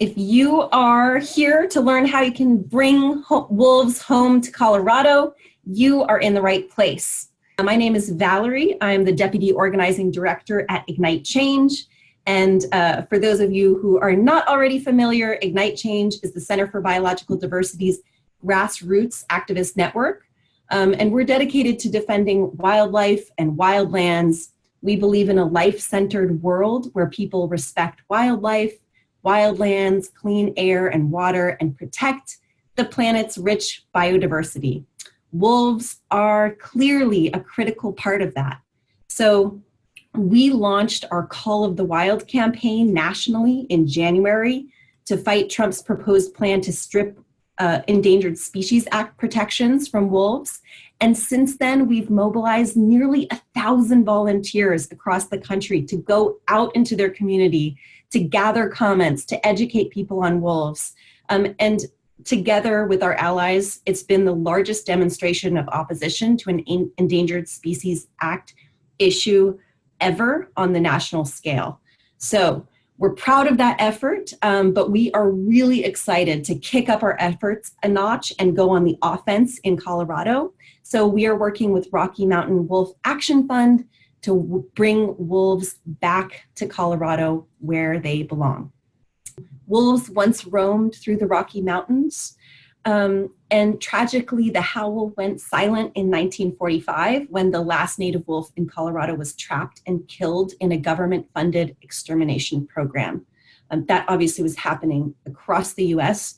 If you are here to learn how you can bring wolves home to Colorado, you are in the right place. My name is Valerie. I'm the Deputy Organizing Director at Ignite Change. And for those of you who are not already familiar, Ignite Change is the Center for Biological Diversity's grassroots activist network. And we're dedicated to defending wildlife and wildlands. We believe in a life-centered world where people respect wildlife, wildlands, clean air and water, and protect the planet's rich biodiversity. Wolves are clearly a critical part of that. So we launched our Call of the Wild campaign nationally in January to fight Trump's proposed plan to strip Endangered Species Act protections from wolves. And since then, we've mobilized nearly 1,000 volunteers across the country to go out into their community, to gather comments, to educate people on wolves. And together with our allies, it's been the largest demonstration of opposition to an Endangered Species Act issue ever on the national scale. So we're proud of that effort, but we are really excited to kick up our efforts a notch and go on the offense in Colorado. So we are working with Rocky Mountain Wolf Action Fund to bring wolves back to Colorado where they belong. Wolves once roamed through the Rocky Mountains, and tragically the Howl went silent in 1945 when the last native wolf in Colorado was trapped and killed in a government-funded extermination program. That obviously was happening across the US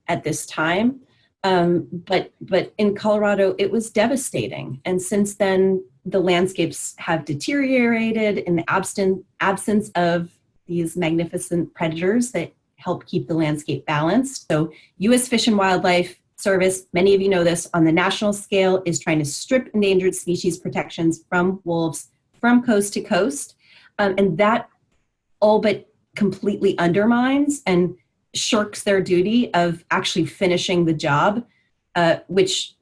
at this time, but in Colorado it was devastating. And since then, the landscapes have deteriorated in the absence of these magnificent predators that help keep the landscape balanced. So US Fish and Wildlife Service, many of you know this, on the national scale is trying to strip endangered species protections from wolves from coast to coast. And that all but completely undermines and shirks their duty of actually finishing the job, which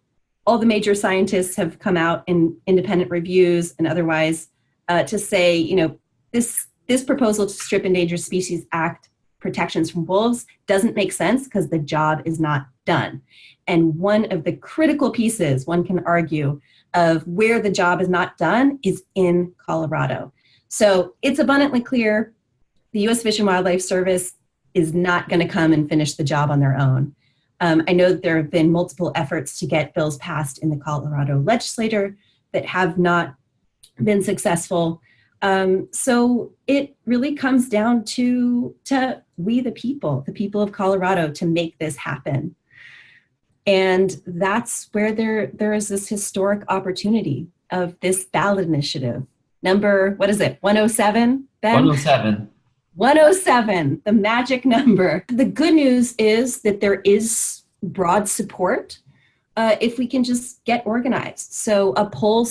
all the major scientists have come out in independent reviews and otherwise to say, you know, this proposal to strip Endangered Species Act protections from wolves doesn't make sense because the job is not done. And one of the critical pieces, one can argue, of where the job is not done is in Colorado. So it's abundantly clear the US Fish and Wildlife Service is not going to come and finish the job on their own. I know that there have been multiple efforts to get bills passed in the Colorado legislature that have not been successful. So it really comes down to we the people of Colorado, to make this happen. And that's where there is this historic opportunity of this ballot initiative. Number, what is it, 107, Ben? 107. 107, the magic number. The good news is that there is broad support if we can just get organized. So a poll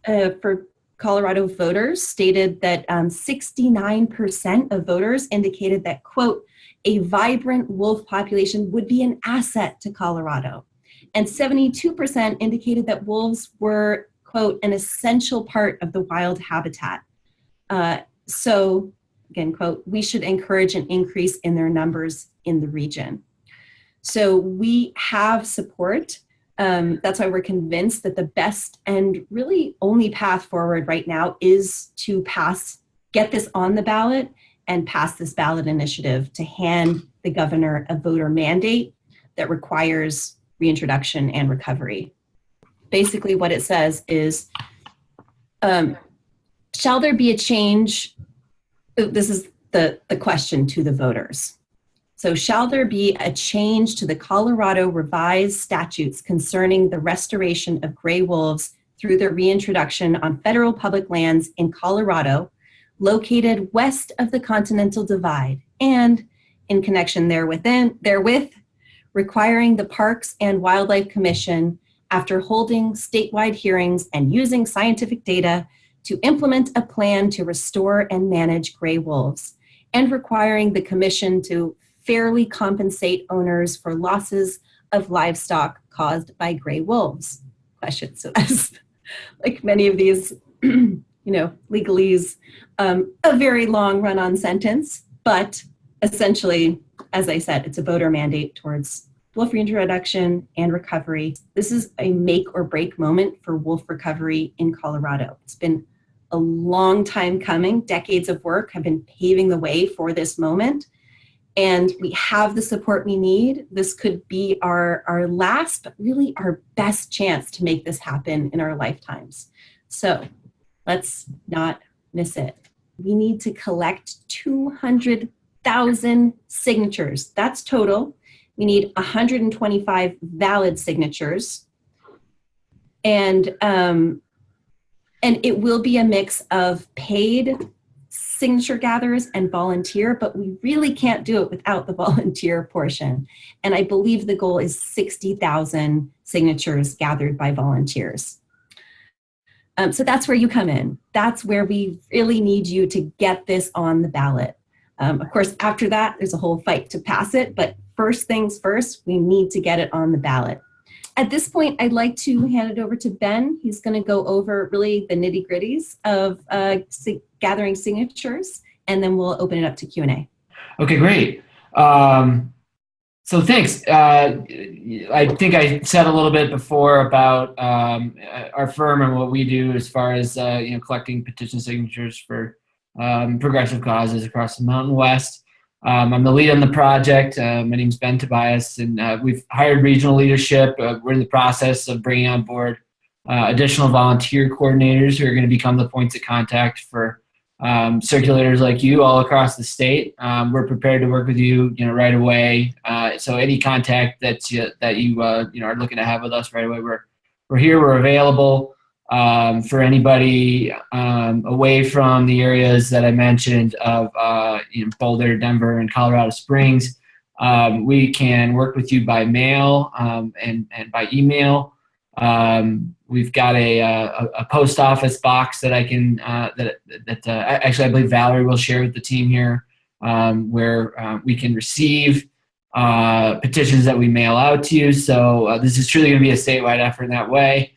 for Colorado voters stated that 69% of voters indicated that, quote, a vibrant wolf population would be an asset to Colorado. And 72% indicated that wolves were, quote, an essential part of the wild habitat. So again, quote, we should encourage an increase in their numbers in the region. So we have support. That's why we're convinced that the best and really only path forward right now is to get this on the ballot and pass this ballot initiative to hand the governor a voter mandate that requires reintroduction and recovery. Basically what it says is, shall there be a change? This is the question to the voters. So shall there be a change to the Colorado revised statutes concerning the restoration of gray wolves through their reintroduction on federal public lands in Colorado, located west of the Continental Divide, and in connection therewith, requiring the Parks and Wildlife Commission, after holding statewide hearings and using scientific data, to implement a plan to restore and manage gray wolves, and requiring the commission to fairly compensate owners for losses of livestock caused by gray wolves. Question. So as like many of these, legalese, a very long run-on sentence, but essentially, as I said, it's a voter mandate towards wolf reintroduction and recovery. This is a make or break moment for wolf recovery in Colorado. It's been a long time coming. Decades of work have been paving the way for this moment. And we have the support we need. This could be our last, but really our best chance to make this happen in our lifetimes. So let's not miss it. We need to collect 200,000 signatures. That's total. We need 125 valid signatures. And it will be a mix of paid signature gatherers and volunteer, but we really can't do it without the volunteer portion. And I believe the goal is 60,000 signatures gathered by volunteers. So that's where you come in. That's where we really need you to get this on the ballot. Of course, after that, there's a whole fight to pass it, but first things first, we need to get it on the ballot. At this point, I'd like to hand it over to Ben. He's going to go over really the nitty-gritties of gathering signatures, and then we'll open it up to Q&A. Okay, great. So thanks. I think I said a little bit before about our firm and what we do as far as collecting petition signatures for progressive causes across the Mountain West. I'm the lead on the project. My name's Ben Tobias, and we've hired regional leadership. We're in the process of bringing on board additional volunteer coordinators who are going to become the points of contact for circulators like you all across the state. We're prepared to work with you, right away. So any contact that you are looking to have with us right away, we're here. We're available for anybody away from the areas that I mentioned of Boulder, Denver, and Colorado Springs. We can work with you by mail and by email. We've got a post office box that I can actually I believe Valerie will share with the team here, where we can receive petitions that we mail out to you. So this is truly going to be a statewide effort in that way.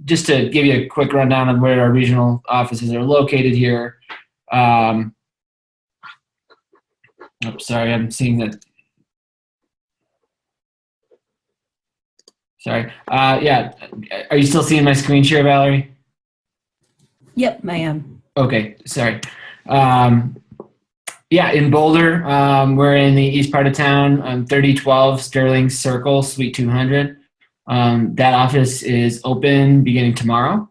Just to give you a quick rundown of where our regional offices are located here. Sorry, I'm seeing that. Sorry. Yeah. Are you still seeing my screen share, Valerie? Yep, I am. Okay. Sorry. Yeah, in Boulder, we're in the east part of town, 3012 Sterling Circle, Suite 200. That office is open beginning tomorrow.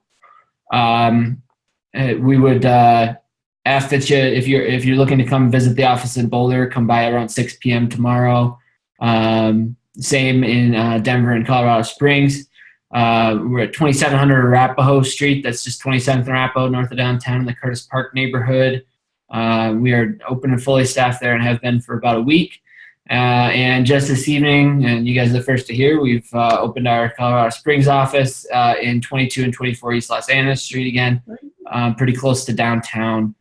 We would ask that you, if you're looking to come visit the office in Boulder, come by around 6 p.m. tomorrow. Same in Denver and Colorado Springs. We're at 2700 Arapahoe Street. That's just 27th Arapahoe, north of downtown in the Curtis Park neighborhood. We are open and fully staffed there and have been for about a week. And just this evening, and you guys are the first to hear, we've opened our Colorado Springs office in 22 and 24 East Los Angeles Street again, pretty close to downtown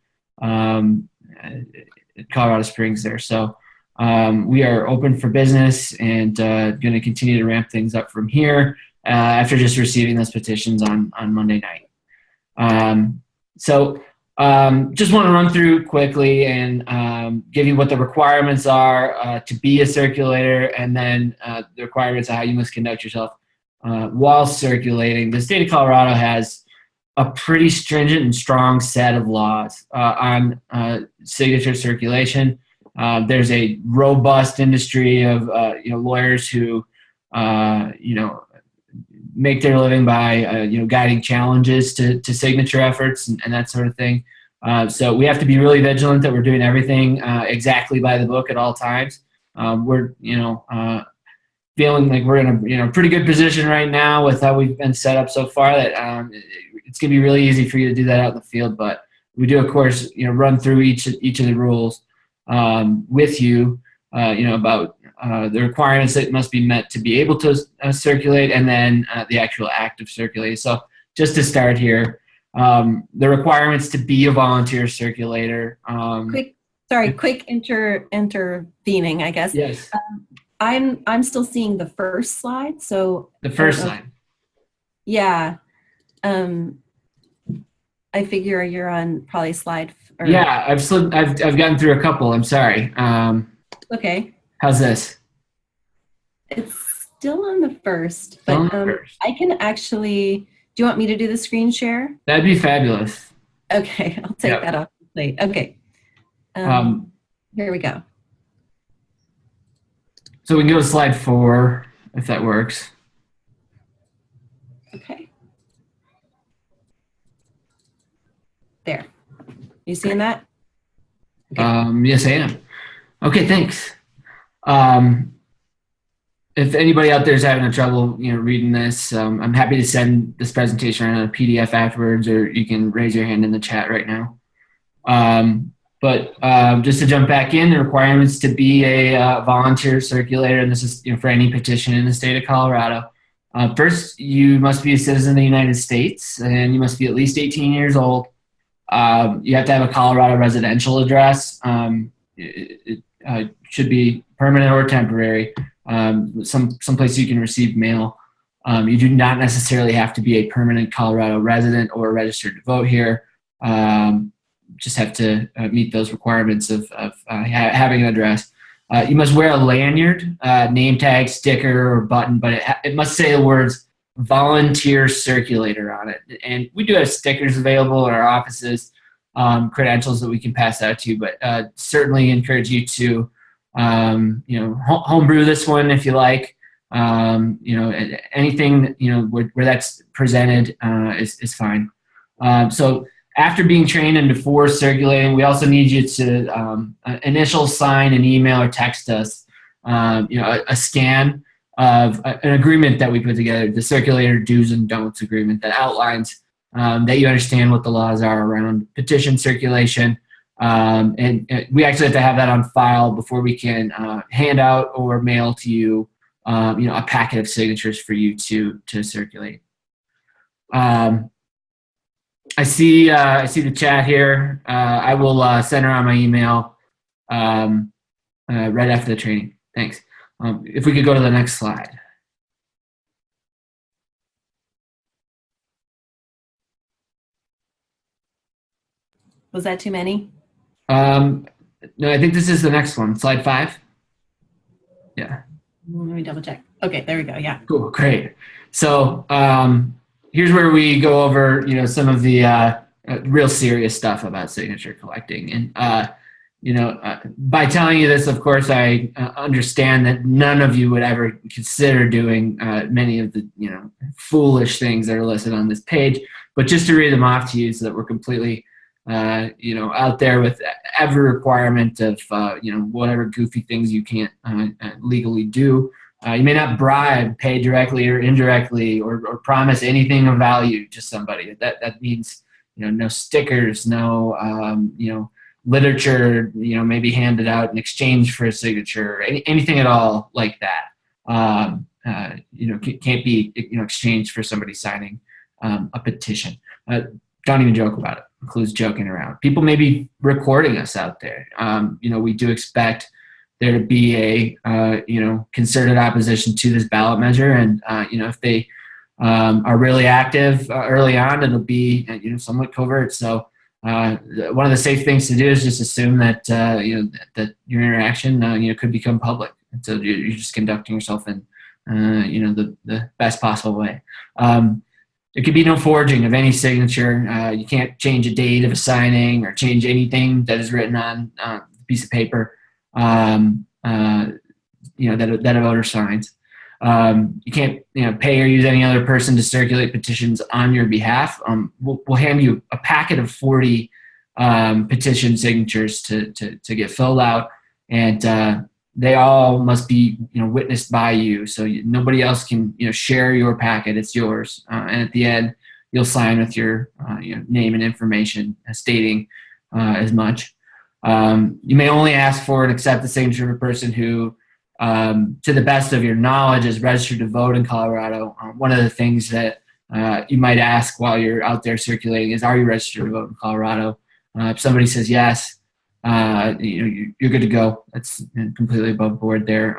Colorado Springs there. So we are open for business and going to continue to ramp things up from here after just receiving those petitions on Monday night. Just want to run through quickly and give you what the requirements are to be a circulator, and then the requirements of how you must conduct yourself while circulating. The state of Colorado has a pretty stringent and strong set of laws on signature circulation. There's a robust industry of lawyers who make their living by guiding challenges to signature efforts and that sort of thing. So we have to be really vigilant that we're doing everything exactly by the book at all times. We're feeling like we're in a pretty good position right now with how we've been set up so far that it's going to be really easy for you to do that out in the field. But we do, of course, run through each of the rules with you, about the requirements that must be met to be able to circulate, and then the actual act of circulating. So just to start here, the requirements to be a volunteer circulator. Quick intervening, I guess. Yes. I'm still seeing the first slide. So the first slide. Yeah. I figure you're on probably slide. Yeah, I've gotten through a couple. I'm sorry. Okay. How's this? It's still on the first, Still on but the first. I can actually, do you want me to do the screen share? That'd be fabulous. Okay, I'll take Yep. that off the plate. Okay. Here we go. So we can go to slide 4 if that works. Okay. There. You seeing that? Okay. Yes, I am. Okay, thanks. If anybody out there is having a trouble, reading this, I'm happy to send this presentation around in a PDF afterwards, or you can raise your hand in the chat right now. But just to jump back in, the requirements to be a volunteer circulator, and this is for any petition in the state of Colorado. First, you must be a citizen of the United States, and you must be at least 18 years old. You have to have a Colorado residential address. It should be permanent or temporary. Some place you can receive mail. You do not necessarily have to be a permanent Colorado resident or registered to vote here. Just have to meet those requirements of having an address. You must wear a lanyard, name tag, sticker, or button, but it must say the words volunteer circulator on it. And we do have stickers available in our offices, credentials that we can pass out to you, but certainly encourage you to homebrew this one if you like. Anything where that's presented is fine. So after being trained and before circulating, we also need you to initial sign an email or text us, a scan of an agreement that we put together, the circulator do's and don'ts agreement that outlines that you understand what the laws are around petition circulation. And we actually have to have that on file before we can hand out or mail to you, a packet of signatures for you to circulate. I see the chat here. I will send around my email right after the training. Thanks. If we could go to the next slide. Was that too many? No, I think this is the next one. Slide 5. Yeah. Let me double check. Okay, there we go. Yeah. Cool. Great. So here's where we go over, some of the real serious stuff about signature collecting. And by telling you this, of course, I understand that none of you would ever consider doing many of the, foolish things that are listed on this page. But just to read them off to you so that we're completely, out there with every requirement of, whatever goofy things you can't legally do. You may not bribe, pay directly or indirectly, or promise anything of value to somebody. That means, no stickers, no, literature, maybe handed out in exchange for a signature, anything at all like that. Can't be, exchanged for somebody signing a petition. Don't even joke about it. Includes joking around. People may be recording us out there. We do expect there to be a concerted opposition to this ballot measure, and if they are really active early on, it'll be somewhat covert. So one of the safe things to do is just assume that that your interaction could become public, and so you're just conducting yourself in the best possible way. There could be no forging of any signature. You can't change a date of a signing or change anything that is written on a piece of paper. That a voter signs. You can't, pay or use any other person to circulate petitions on your behalf. We'll hand you a packet of 40 petition signatures to get filled out, and they all must be, witnessed by you. So nobody else can, share your packet. It's yours. And at the end, you'll sign with your, name and information stating as much. You may only ask for and accept the signature of a person who, to the best of your knowledge, is registered to vote in Colorado. One of the things that you might ask while you're out there circulating is, are you registered to vote in Colorado? If somebody says yes, you're good to go. That's completely above board there.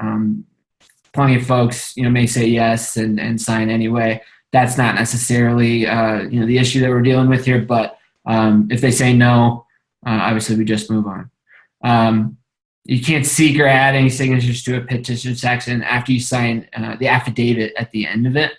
Plenty of folks, may say yes and sign anyway. That's not necessarily, the issue that we're dealing with here, but If they say no, obviously we just move on. You can't seek or add any signatures to a petition section after you sign the affidavit at the end of it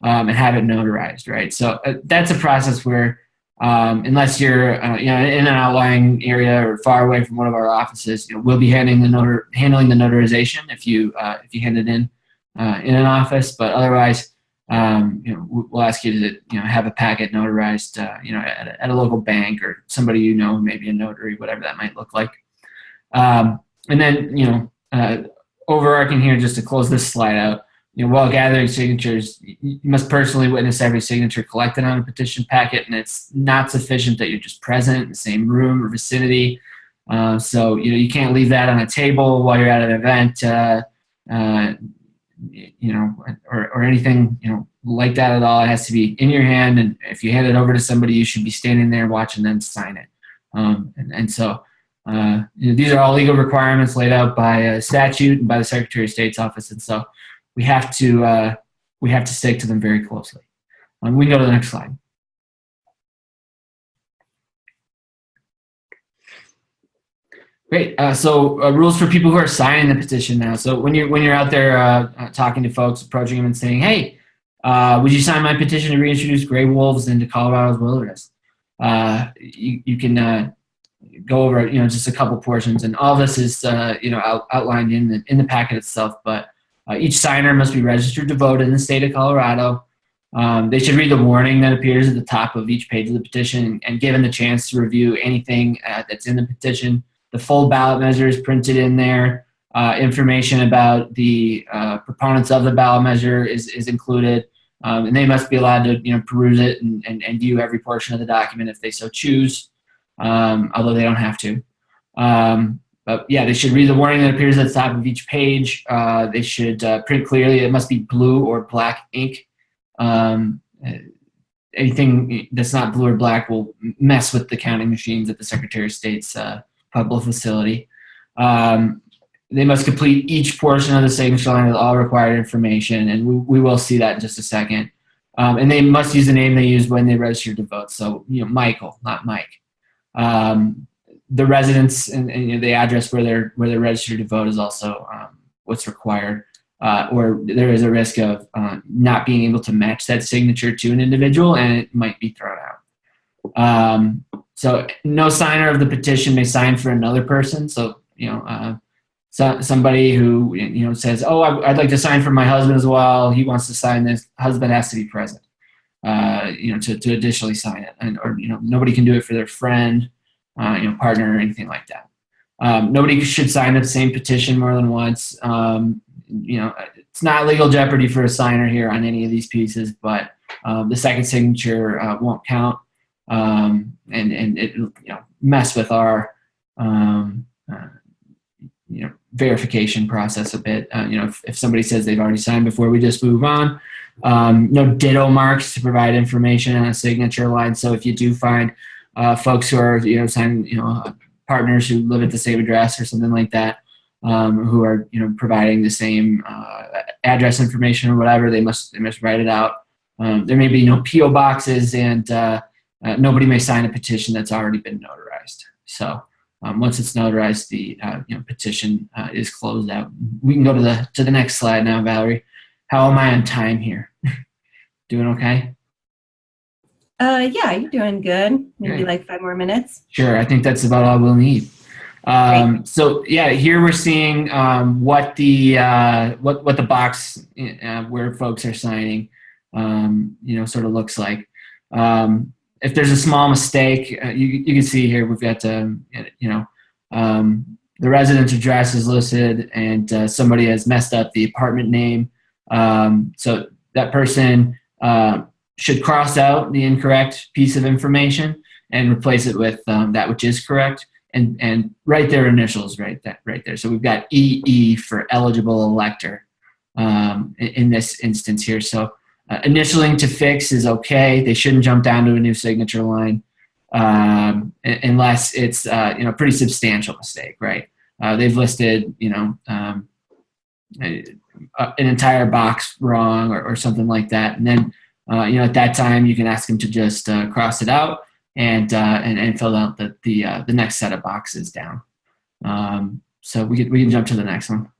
and have it notarized, right? So that's a process where unless you're in an outlying area or far away from one of our offices, we'll be handling the notarization if you hand it in an office. But otherwise, we'll ask you to have a packet notarized at a local bank or somebody maybe a notary, whatever that might look like. And then, overarching here, just to close this slide out, while gathering signatures, you must personally witness every signature collected on a petition packet, and it's not sufficient that you're just present in the same room or vicinity. So, you can't leave that on a table while you're at an event, or anything, like that at all. It has to be in your hand, and if you hand it over to somebody, you should be standing there watching them sign it. So these are all legal requirements laid out by statute and by the Secretary of State's office, and so we have to stick to them very closely. We can go to the next slide. Great. So rules for people who are signing the petition now. So when you're out there talking to folks, approaching them and saying, "Hey, would you sign my petition to reintroduce gray wolves into Colorado's wilderness?" You can go over just a couple portions, and all this is outlined in the packet itself. But each signer must be registered to vote in the state of Colorado. They should read the warning that appears at the top of each page of the petition and given the chance to review anything that's in the petition. The full ballot measure is printed in there. Information about the proponents of the ballot measure is included, and they must be allowed to peruse it and view every portion of the document if they so choose, although they don't have to. But yeah, they should read the warning that appears at the top of each page. They should print clearly. It must be blue or black ink. Anything that's not blue or black will mess with the counting machines at the Secretary of State's public facility. They must complete each portion of the signature line with all required information, and we will see that in just a second. And they must use the name they used when they registered to vote. So, Michael, not Mike. The residence and the address where they're registered to vote is also what's required, or there is a risk of not being able to match that signature to an individual, and it might be thrown out. So no signer of the petition may sign for another person. So somebody who says, "Oh, I'd like to sign for my husband as well. He wants to sign this." Husband has to be present, to additionally sign it, or nobody can do it for their friend, partner, or anything like that. Nobody should sign the same petition more than once. It's not legal jeopardy for a signer here on any of these pieces, but the second signature won't count, and it mess with our verification process a bit. If somebody says they've already signed before, we just move on. No ditto marks to provide information on a signature line. So if you do find folks who are signing partners who live at the same address or something like that, who are providing the same address information or whatever, they must write it out. There may be no PO boxes, and nobody may sign a petition that's already been notarized. So once it's notarized, the petition is closed out. We can go to the next slide now, Valerie. How am I on time here? Doing okay? Yeah, you're doing good. Maybe Great. like 5 more minutes. Sure, I think that's about all we'll need. So yeah, here we're seeing what the box where folks are signing, sort of looks like. If there's a small mistake, you can see here we've got the residence address is listed, and somebody has messed up the apartment name. So that person should cross out the incorrect piece of information and replace it with that which is correct, and write their initials right there. So we've got EE for eligible elector in this instance here. So initialing to fix is okay. They shouldn't jump down to a new signature line unless it's a pretty substantial mistake, right? They've listed an entire box wrong or something like that, and then at that time you can ask them to just cross it out. and filled out the next set of boxes down. So we can jump to the next one.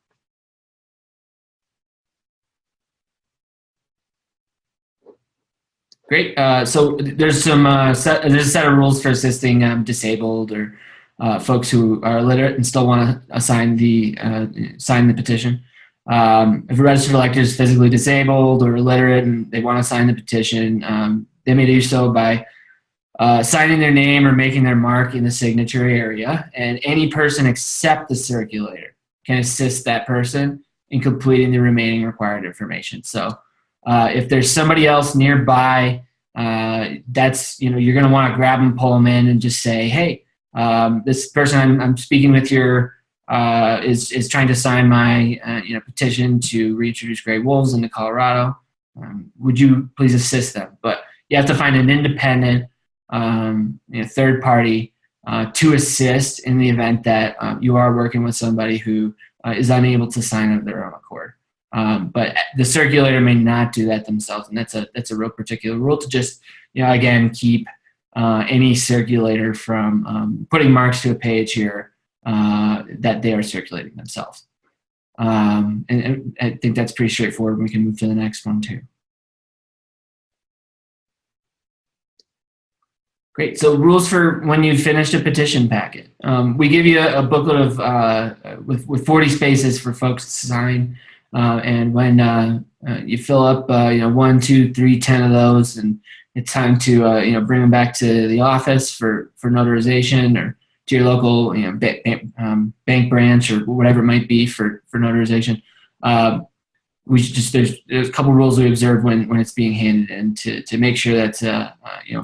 Great. So there's there's a set of rules for assisting disabled or folks who are illiterate and still want to sign the petition. If a registered elector is physically disabled or illiterate and they want to sign the petition, they may do so by signing their name or making their mark in the signature area. And any person except the circulator can assist that person in completing the remaining required information. So if there's somebody else nearby, that's, you're going to want to grab them, pull them in, and just say, hey, this person I'm speaking with here is trying to sign my petition to reintroduce gray wolves into Colorado. Would you please assist them? But you have to find an independent third party to assist in the event that you are working with somebody who is unable to sign of their own accord. But the circulator may not do that themselves, and that's a real particular rule to just again keep any circulator from putting marks to a page here that they are circulating themselves. And I think that's pretty straightforward. We can move to the next one too. Great. So rules for when you finished a petition packet. We give you a booklet of with 40 spaces for folks to sign. And when you fill up 1, 2, 3, 10 of those, and it's time to bring them back to the office for notarization, or to your local bank branch or whatever it might be for notarization. We just there's a couple rules we observe when it's being handed in to make sure that's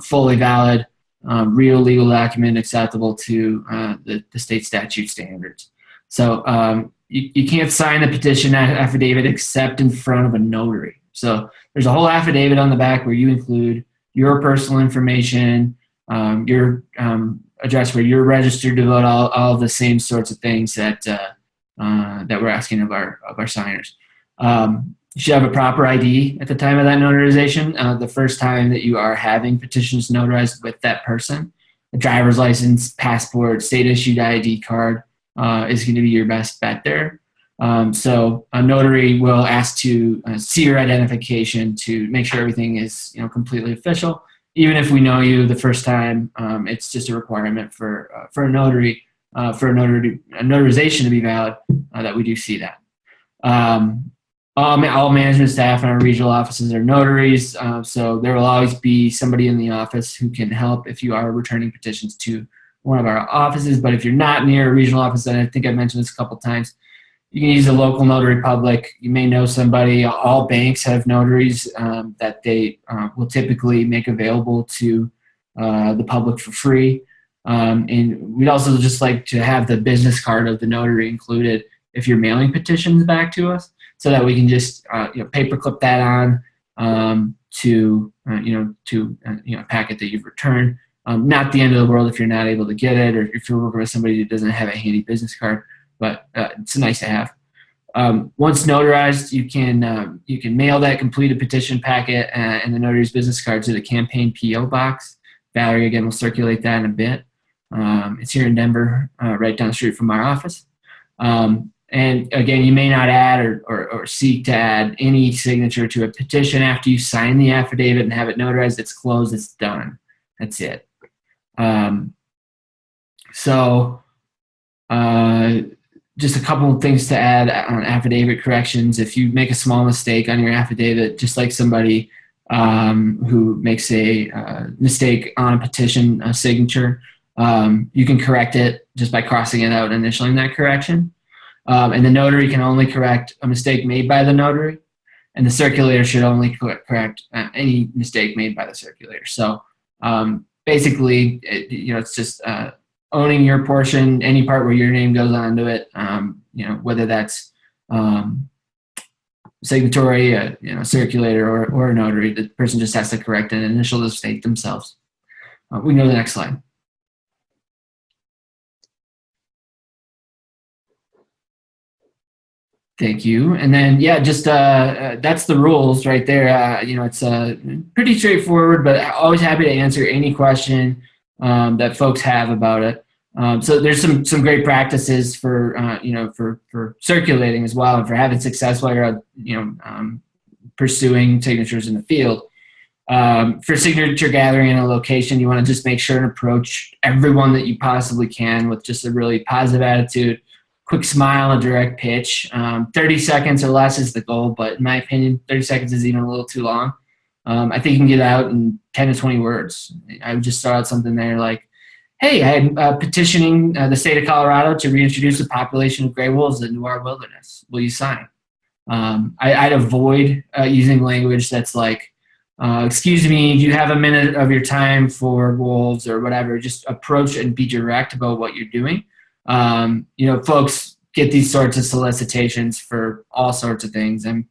fully valid, real legal document acceptable to the state statute standards. So you can't sign the petition affidavit except in front of a notary. So there's a whole affidavit on the back where you include your personal information, your address where you're registered to vote, all of the same sorts of things that we're asking of our signers. You should have a proper ID at the time of that notarization. The first time that you are having petitions notarized with that person, a driver's license, passport, state issued ID card is going to be your best bet there. So a notary will ask to see your identification to make sure everything is completely official. Even if we know you the first time, it's just a requirement for a notary for a notarization to be valid that we do see that. All management staff in our regional offices are notaries, so there will always be somebody in the office who can help if you are returning petitions to one of our offices. But if you're not near a regional office, and I think I mentioned this a couple times, you can use a local notary public. You may know somebody. All banks have notaries that they will typically make available to the public for free. And we'd also just like to have the business card of the notary included if you're mailing petitions back to us, so that we can just paperclip that on to a packet that you've returned. Not the end of the world if you're not able to get it, or if you're working with somebody who doesn't have a handy business card, but it's nice to have. Once notarized, you can mail that completed petition packet and the notary's business card to the campaign PO box. Valerie again will circulate that in a bit. It's here in Denver, right down the street from our office. And again, you may not add or seek to add any signature to a petition after you sign the affidavit and have it notarized. It's closed. It's done. That's it. Just a couple of things to add on affidavit corrections. If you make a small mistake on your affidavit, just like somebody who makes a mistake on a petition signature, you can correct it just by crossing it out and initialing that correction. And the notary can only correct a mistake made by the notary, and the circulator should only correct any mistake made by the circulator. So basically, it's just owning your portion, any part where your name goes onto it, whether that's signatory, circulator, or a notary. The person just has to correct and initial the mistake themselves. We can go to the next slide. Thank you. And then, just that's the rules right there. It's pretty straightforward, but always happy to answer any question. that folks have about it. So there's some great practices for for circulating as well, and for having success while you're pursuing signatures in the field. For signature gathering in a location, you want to just make sure and approach everyone that you possibly can with just a really positive attitude, quick smile, a direct pitch. 30 seconds or less is the goal, but in my opinion, 30 seconds is even a little too long. I think you can get out in 10 to 20 words. I would just start out something there like, hey, I'm petitioning the state of Colorado to reintroduce a population of gray wolves into our wilderness. Will you sign? I'd avoid using language that's like, excuse me, do you have a minute of your time for wolves or whatever? Just approach and be direct about what you're doing. Folks get these sorts of solicitations for all sorts of things. And,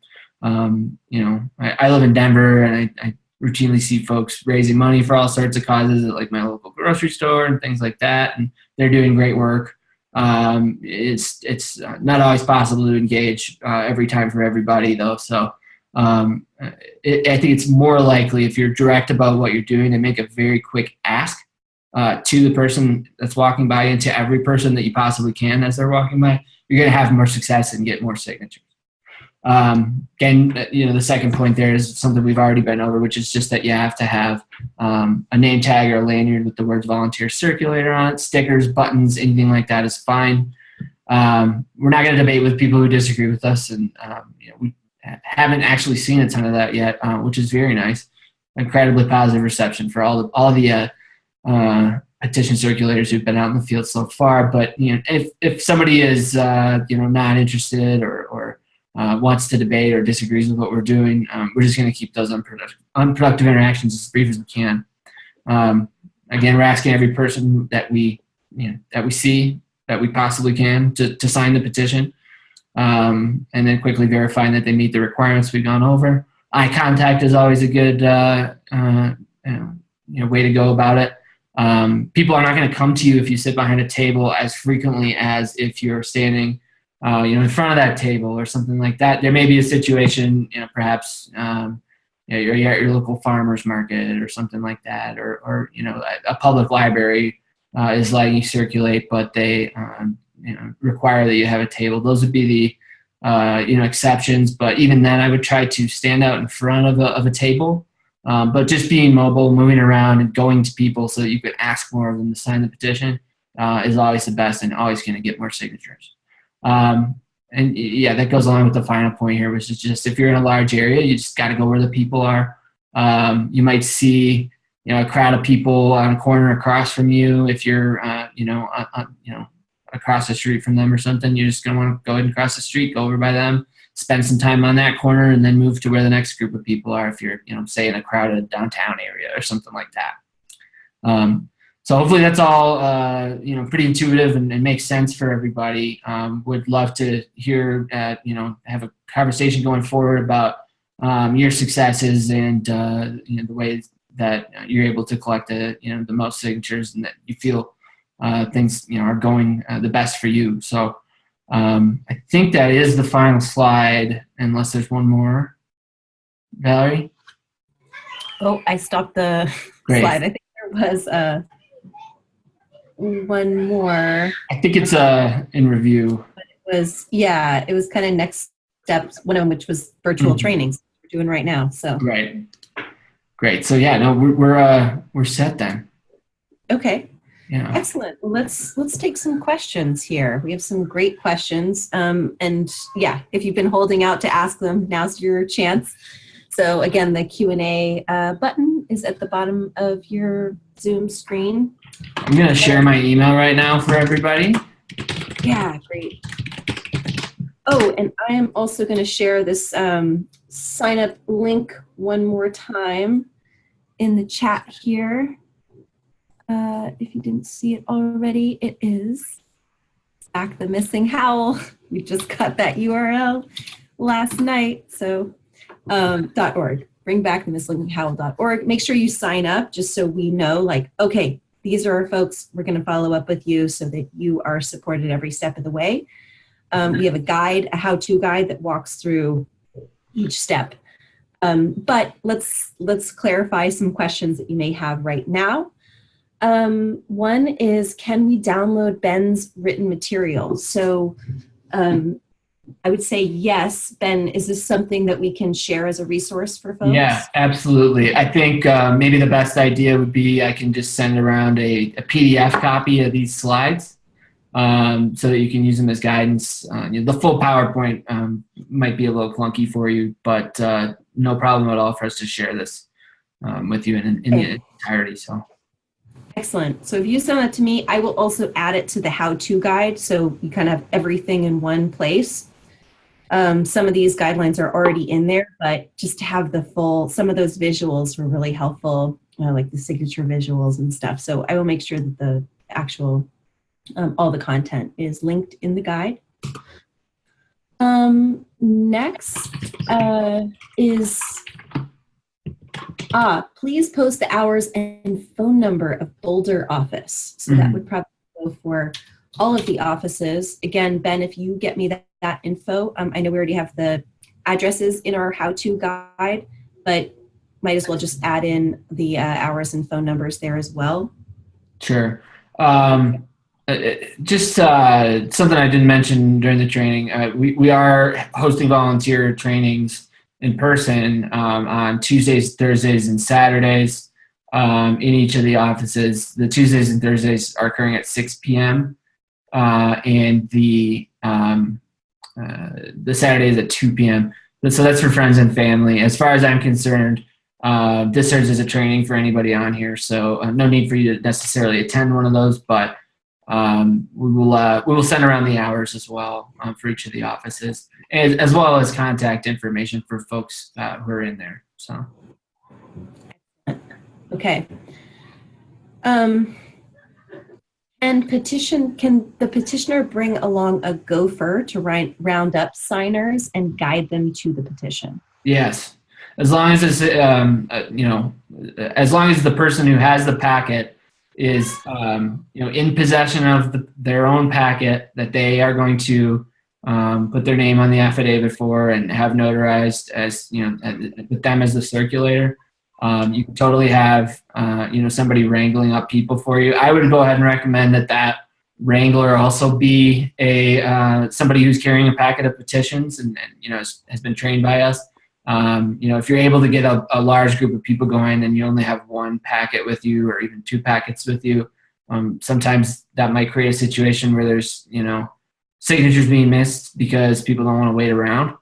I live in Denver, and I routinely see folks raising money for all sorts of causes at like my local grocery store and things like that. And they're doing great work. It's not always possible to engage every time for everybody though. So I think it's more likely if you're direct about what you're doing and make a very quick ask to the person that's walking by and to every person that you possibly can as they're walking by, you're going to have more success and get more signatures. Again, the second point there is something we've already been over, which is just that you have to have a name tag or a lanyard with the words volunteer circulator on it. Stickers, buttons, anything like that is fine. We're not going to debate with people who disagree with us, and we haven't actually seen a ton of that yet, which is very nice. Incredibly positive reception for all the petition circulators who've been out in the field so far. But if somebody is not interested or wants to debate or disagrees with what we're doing, we're just going to keep those unproductive interactions as brief as we can. Again, we're asking every person that we see that we possibly can to sign the petition, and then quickly verifying that they meet the requirements we've gone over. Eye contact is always a good way to go about it. People are not going to come to you if you sit behind a table as frequently as if you're standing in front of that table or something like that. There may be a situation, perhaps you're at your local farmer's market or something like that, or a public library is letting you circulate, but they require that you have a table. Those would be the exceptions. But even then, I would try to stand out in front of a table. But just being mobile, moving around, and going to people so that you could ask more of them to sign the petition is always the best and always going to get more signatures. And yeah, that goes along with the final point here, which is just if you're in a large area, you just got to go where the people are. You might see, a crowd of people on a corner across from you. If you're, across the street from them or something, you're just going to want to go ahead and cross the street, go over by them, spend some time on that corner, and then move to where the next group of people are. If you're, say in a crowded downtown area or something like that. So hopefully that's all, pretty intuitive and makes sense for everybody. Would love to hear, have a conversation going forward about your successes and, the ways that you're able to collect the most signatures and that you feel things, are going the best for you. So I think that is the final slide, unless there's one more. Valerie? Oh, I stopped the slide. I think there was one more. I think it's in review. But it was kind of next steps, one of them which was virtual trainings we're doing right now. So right. Great. So yeah, no, we're set then. Okay. Yeah. Excellent. Well, let's take some questions here. We have some great questions. And yeah, if you've been holding out to ask them, now's your chance. So again, the Q&A button is at the bottom of your Zoom screen. I'm going to share my email right now for everybody. Yeah, great. Oh, and I am also going to share this sign up link one more time in the chat here. If you didn't see it already, it is Back the Missing Howl. We just got that URL last night. So .org, bringbackthemissinghowl.org. Make sure you sign up just so we know, okay, these are our folks. We're going to follow up with you so that you are supported every step of the way. We have a how-to guide that walks through each step. But let's clarify some questions that you may have right now. One is, can we download Ben's written material? So I would say yes. Ben, is this something that we can share as a resource for folks? Yeah, absolutely. I think maybe the best idea would be I can just send around a PDF copy of these slides so that you can use them as guidance. The full PowerPoint might be a little clunky for you, but no problem at all for us to share this with you in the entirety. So. Excellent. So if you send that to me, I will also add it to the how-to guide, so you kind of have everything in one place. Some of these guidelines are already in there, but just to have the full, some of those visuals were really helpful, like the signature visuals and stuff. So I will make sure that the actual, all the content is linked in the guide. Next is, please post the hours and phone number of Boulder office. So that would probably go for all of the offices. Again, Ben, if you get me that info, I know we already have the addresses in our how-to guide, but might as well just add in the hours and phone numbers there as well. Sure. Just something I didn't mention during the training. We are hosting volunteer trainings in person on Tuesdays, Thursdays, and Saturdays in each of the offices. The Tuesdays and Thursdays are occurring at 6 p.m. And the Saturdays at 2 p.m. So that's for friends and family. As far as I'm concerned, this serves as a training for anybody on here. So no need for you to necessarily attend one of those, but we will send around the hours as well for each of the offices, as well as contact information for folks who are in there. So. Okay. And can the petitioner bring along a gopher to round up signers and guide them to the petition? Yes, as long as it's as long as the person who has the packet is in possession of their own packet that they are going to put their name on the affidavit for and have notarized as with them as the circulator. You can totally have somebody wrangling up people for you. I would go ahead and recommend that wrangler also be somebody who's carrying a packet of petitions and has been trained by us. If you're able to get a large group of people going and you only have one packet with you or even two packets with you, sometimes that might create a situation where there's signatures being missed because people don't want to wait around.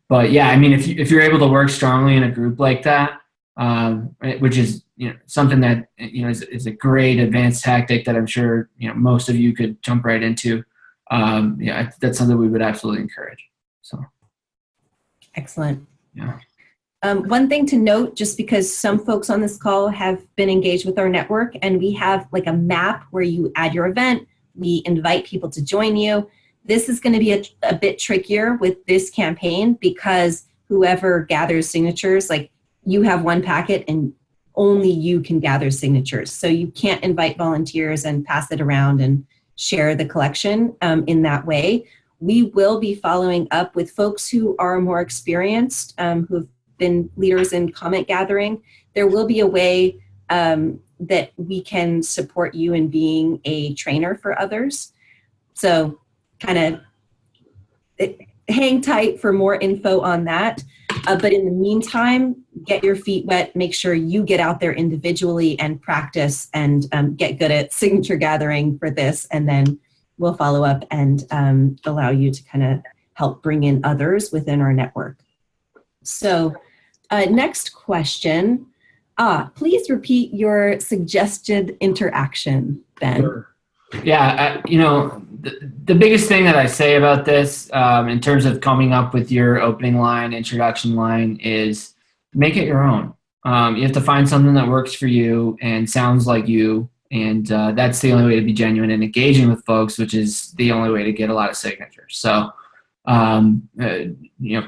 But yeah, I mean, if you're able to work strongly in a group like that, which is something that is a great advanced tactic that I'm sure most of you could jump right into. That's something we would absolutely encourage. So. Excellent. Yeah. One thing to note, just because some folks on this call have been engaged with our network, and we have like a map where you add your event, we invite people to join you. This is going to be a bit trickier with this campaign because whoever gathers signatures, like you have one packet and only you can gather signatures. So you can't invite volunteers and pass it around and share the collection in that way. We will be following up with folks who are more experienced, who've been leaders in comment gathering. There will be a way that we can support you in being a trainer for others. So kind of hang tight for more info on that. But in the meantime, get your feet wet, make sure you get out there individually and practice and get good at signature gathering for this. And then we'll follow up and allow you to kind of help bring in others within our network. So next question, please repeat your suggested interaction, Ben. Sure. Yeah, the biggest thing that I say about this in terms of coming up with your opening line, introduction line, is make it your own. You have to find something that works for you and sounds like you, and that's the only way to be genuine and engaging with folks, which is the only way to get a lot of signatures. So,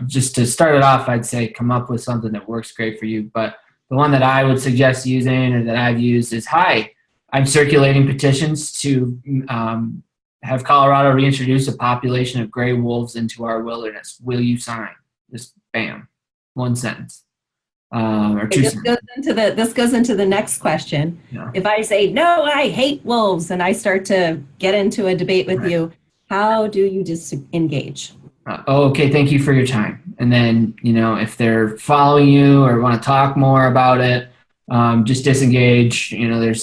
just to start it off, I'd say come up with something that works great for you. But the one that I would suggest using or that I've used is, "Hi, I'm circulating petitions to have Colorado reintroduce a population of gray wolves into our wilderness. Will you sign?" Just bam, one sentence. or Okay, this goes into the next question. Yeah. If I say, no, I hate wolves, and I start to get into a debate with you, how do you disengage? Okay, thank you for your time. And then, if they're following you or want to talk more about it, just disengage. You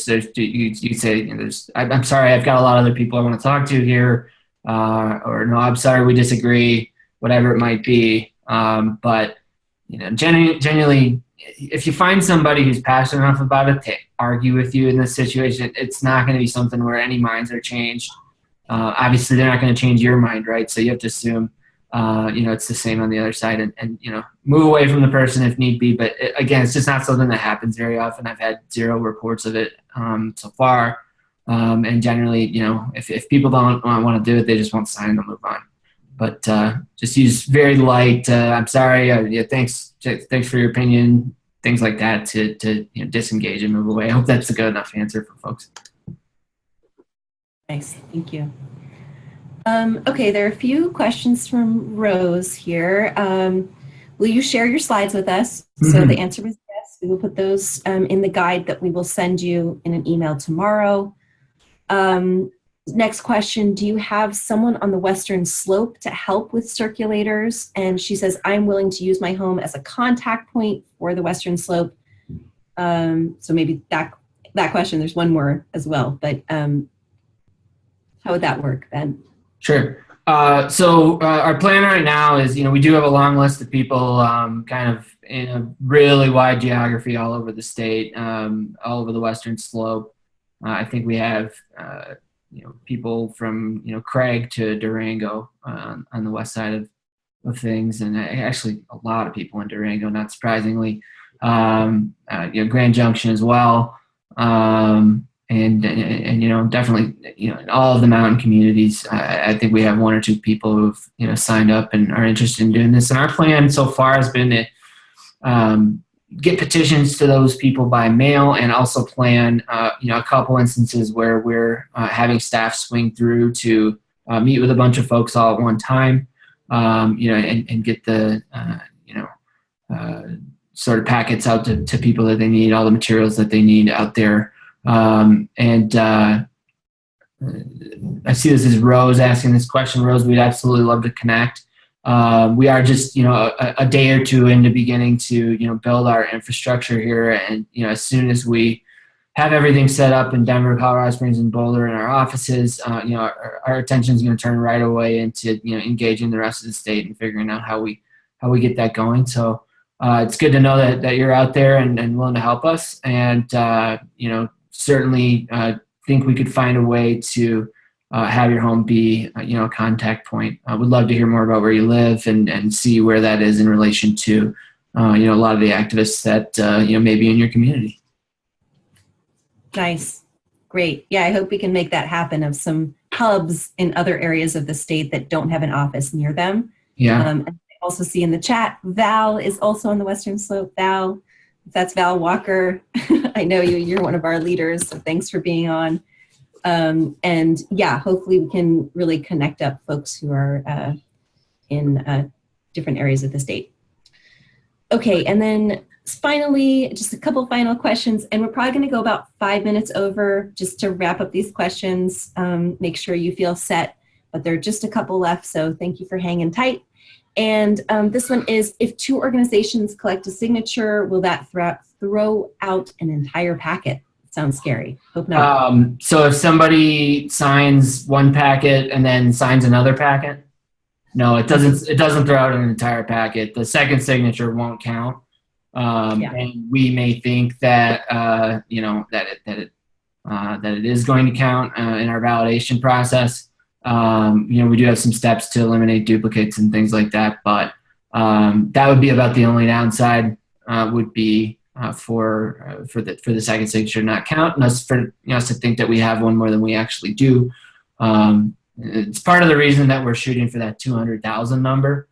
say, I'm sorry, I've got a lot of other people I want to talk to here, or no, I'm sorry, we disagree, whatever it might be. But, genuinely, if you find somebody who's passionate enough about it to argue with you in this situation, it's not going to be something where any minds are changed. Obviously, they're not going to change your mind, right? So you have to assume it's the same on the other side, and move away from the person if need be. But again, it's just not something that happens very often. I've had 0 reports of it so far. And generally, if people don't want to do it, they just won't sign and they'll move on. But just use very light, I'm sorry, thanks for your opinion, things like that to disengage and move away. I hope that's a good enough answer for folks. Nice, thank you. Okay, there are a few questions from Rose here. Will you share your slides with us? So the answer was yes. We will put those in the guide that we will send you in an email tomorrow. Next question, do you have someone on the Western Slope to help with circulators? And she says, I'm willing to use my home as a contact point for the Western Slope. So maybe that question, there's one more as well, but how would that work, Ben? Sure. So our plan right now is, we do have a long list of people kind of in a really wide geography all over the state, all over the Western Slope. I think we have, people from, Craig to Durango on the west side of things. And actually a lot of people in Durango, not surprisingly, Grand Junction as well. And definitely, in all of the mountain communities, I think we have 1 or 2 people who've, signed up and are interested in doing this. And our plan so far has been to get petitions to those people by mail, and also plan, a couple instances where we're having staff swing through to meet with a bunch of folks all at one time, and get the, sort of packets out to people that they need, all the materials that they need out there. And I see this as Rose asking this question. Rose, we'd absolutely love to connect. We are just, a day or 2 into beginning to, build our infrastructure here. And, as soon as we have everything set up in Denver, Colorado Springs, and Boulder in our offices, our attention is going to turn right away into, engaging the rest of the state and figuring out how we get that going. So it's good to know that you're out there and willing to help us. And, certainly think we could find a way to have your home be, a contact point. I would love to hear more about where you live and see where that is in relation to, a lot of the activists that, may be in your community. Nice. Great. Yeah, I hope we can make that happen, of some hubs in other areas of the state that don't have an office near them. Yeah. And I also see in the chat, Val is also on the Western Slope. Val, that's Val Walker. I know you're one of our leaders, so thanks for being on. And yeah, hopefully we can really connect up folks who are in different areas of the state. Okay, and then finally, just a couple final questions, and we're probably going to go about 5 minutes over just to wrap up these questions. Make sure you feel set, but there are just a couple left, so thank you for hanging tight. And this one is, if 2 organizations collect a signature, will that throw out an entire packet? Sounds scary. Hope not. So if somebody signs one packet and then signs another packet, no, it doesn't throw out an entire packet. The second signature won't count. And we may think that that it is going to count in our validation process. We do have some steps to eliminate duplicates and things like that, but that would be about the only downside. Would be for the second signature not count, and us to think that we have one more than we actually do. It's part of the reason that we're shooting for that 200,000 number.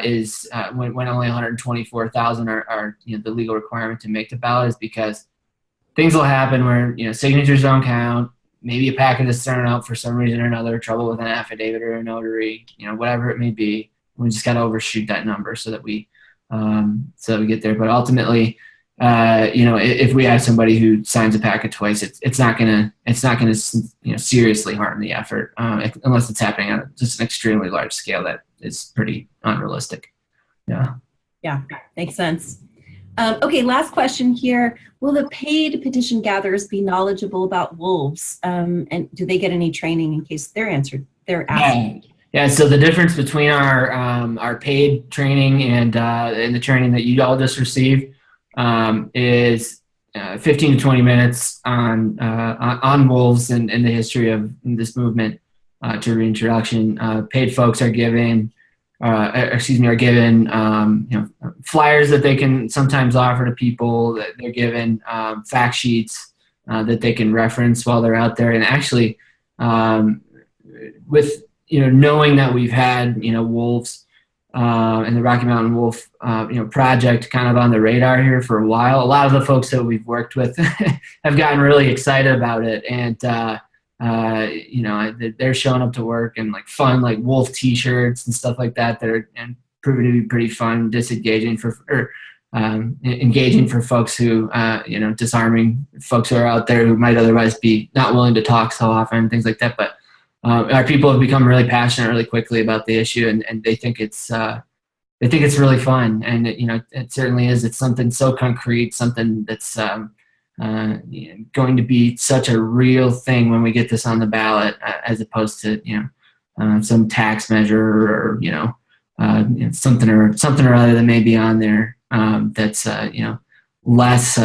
Is when only 124,000 are the legal requirement to make the ballot, is because things will happen where signatures don't count. Maybe a packet is thrown out for some reason or another, trouble with an affidavit or a notary, whatever it may be. We just got to overshoot that number so that we so we get there. But ultimately, if we have somebody who signs a packet twice, it's not gonna seriously harm the effort, unless it's happening on just an extremely large scale that is pretty unrealistic. Yeah. Yeah, makes sense. Okay, last question here. Will the paid petition gatherers be knowledgeable about wolves? And do they get any training in case they're asking? Yeah. So the difference between our paid training and the training that you all just received is 15 to 20 minutes on wolves and the history of this movement to reintroduction. Paid folks are given flyers that they can sometimes offer to people. That they're given fact sheets that they can reference while they're out there. And actually, with knowing that we've had wolves and the Rocky Mountain Wolf project kind of on the radar here for a while, a lot of the folks that we've worked with have gotten really excited about it, and they're showing up to work in like fun like wolf T-shirts and stuff like that are proving to be pretty fun, engaging for folks who disarming folks who are out there who might otherwise be not willing to talk so often, things like that. But our people have become really passionate really quickly about the issue, and they think it's really fun, and it certainly is. It's something so concrete, something that's going to be such a real thing when we get this on the ballot, as opposed to some tax measure or something or other that may be on there that's less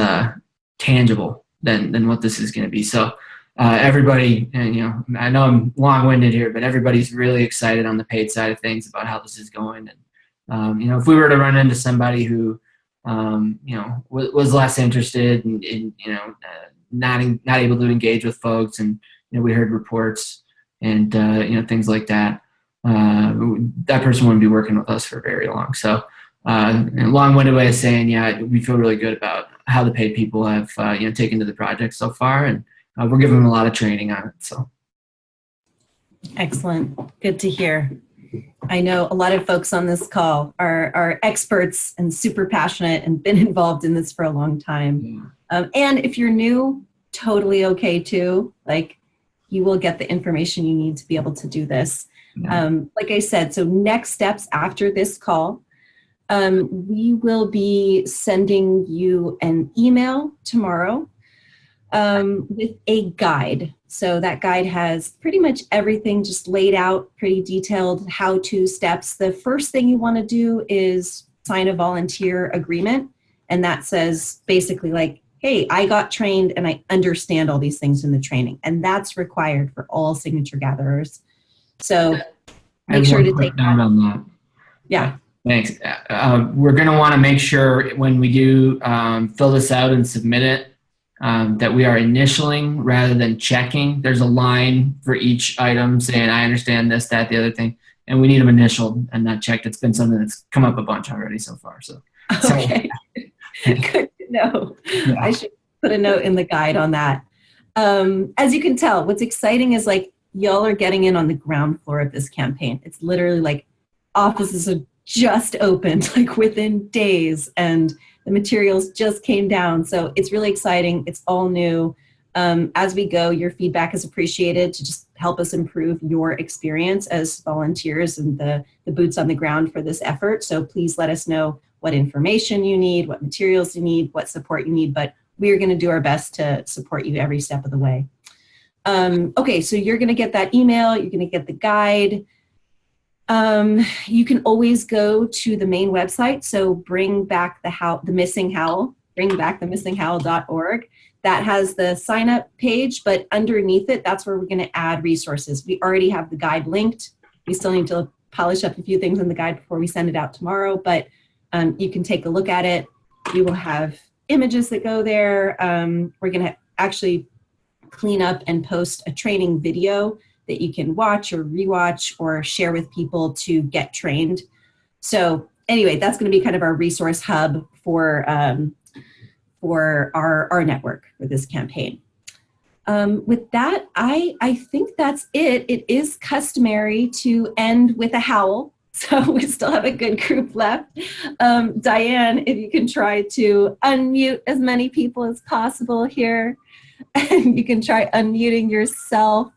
tangible than what this is going to be. So everybody, I know I'm long-winded here, but everybody's really excited on the paid side of things about how this is going. And if we were to run into somebody who was less interested in not able to engage with folks, and we heard reports and things like that, that person wouldn't be working with us for very long. So a long-winded way of saying, we feel really good about how the paid people have taken to the project so far, and we're giving them a lot of training on it. So excellent, good to hear. I know a lot of folks on this call are experts and super passionate and been involved in this for a long time. And if you're new, totally okay too. Like, you will get the information you need to be able to do this. Like I said, so next steps after this call, we will be sending you an email tomorrow with a guide. So that guide has pretty much everything just laid out, pretty detailed how-to steps. The first thing you want to do is sign a volunteer agreement. And that says basically like, hey, I got trained and I understand all these things in the training. And that's required for all signature gatherers. So make sure to take that on that. Yeah. Thanks. We're going to want to make sure when we do fill this out and submit it, that we are initialing rather than checking. There's a line for each item saying, I understand this, that, the other thing, and we need them initialed and not checked. It's been something that's come up a bunch already so far. So, okay. Good to know. Yeah. I should put a note in the guide on that. As you can tell, what's exciting is like y'all are getting in on the ground floor of this campaign. It's literally like offices have just opened like within days, and the materials just came down. So it's really exciting. It's all new. As we go, your feedback is appreciated to just help us improve your experience as volunteers and the boots on the ground for this effort. So please let us know what information you need, what materials you need, what support you need, but we are going to do our best to support you every step of the way. Okay, so you're going to get that email, you're going to get the guide. You can always go to the main website, so bring back the missing Howl, bringbackthemissinghowl.org. That has the sign up page, but underneath it, that's where we're going to add resources. We already have the guide linked. We still need to polish up a few things in the guide before we send it out tomorrow, but you can take a look at it. We will have images that go there. We're going to actually clean up and post a training video that you can watch or rewatch or share with people to get trained. So anyway, that's going to be kind of our resource hub for our network for this campaign. With that, I think that's it. It is customary to end with a howl. So we still have a good group left. Diane, if you can try to unmute as many people as possible here. And you can try unmuting yourself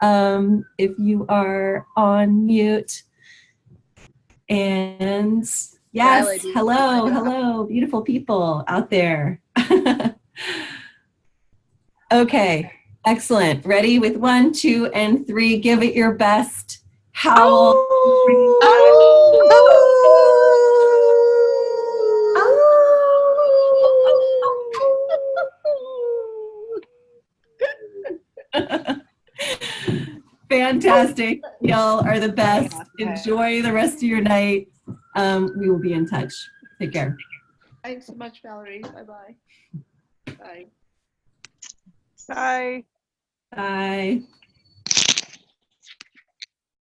if you are on mute. And yes, hello, beautiful people out there. Okay, excellent. Ready with 1, 2, and 3. Give it your best. Howl. Fantastic. Y'all are the best. Enjoy the rest of your night. We will be in touch. Take care. Thanks so much, Valerie. Bye-bye. Bye. Bye. Bye.